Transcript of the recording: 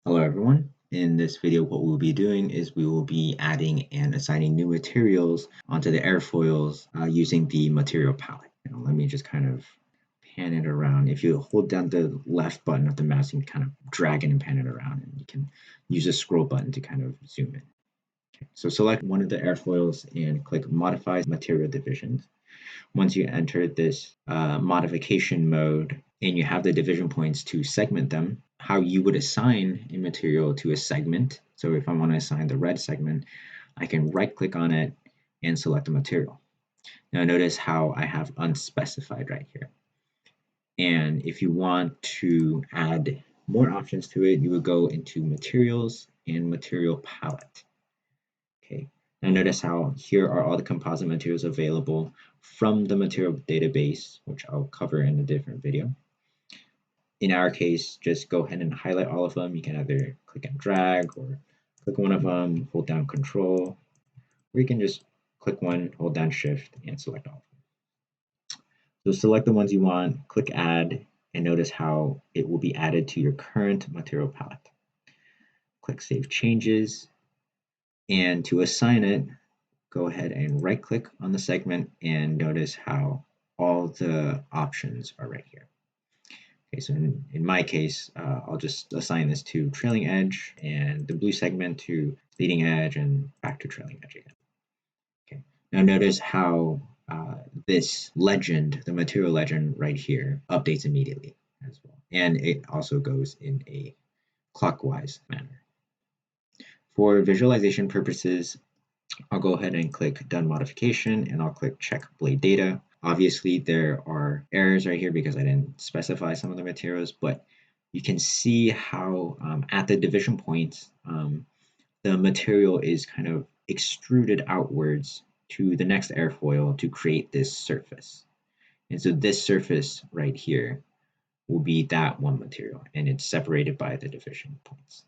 Hello everyone. In this video, what we'll be doing is we will be adding and assigning new materials onto the airfoils using the material palette. Let me just kind of pan it around. If you hold down the left button of the mouse, you can kind of drag it and pan it around, and you can use the scroll button to kind of zoom in. Okay. So select one of the airfoils and click Modify Material Divisions. Once you enter this modification mode and you have the division points to segment them, how you would assign a material to a segment. So if I want to assign the red segment, I can right click on it and select the material. Now notice how I have unspecified right here. And if you want to add more options to it, you would go into materials and material palette. Okay. Now notice how here are all the composite materials available from the material database, which I'll cover in a different video. In our case, just go ahead and highlight all of them. You can either click and drag or click one of them, hold down Control, or you can just click one, hold down Shift, and select all of them. So select the ones you want, click Add, and notice how it will be added to your current material palette. Click Save Changes, and to assign it, go ahead and right click on the segment and notice how all the options are right here. Okay, so in my case, I'll just assign this to trailing edge and the blue segment to leading edge and back to trailing edge again. Okay, now notice how this legend, the material legend right here, updates immediately as well. And it also goes in a clockwise manner. For visualization purposes, I'll go ahead and click Done Modification, and I'll click Check Blade Data. Obviously, there are errors right here because I didn't specify some of the materials, but you can see how at the division points, the material is kind of extruded outwards to the next airfoil to create this surface. And so this surface right here will be that one material, and it's separated by the division points.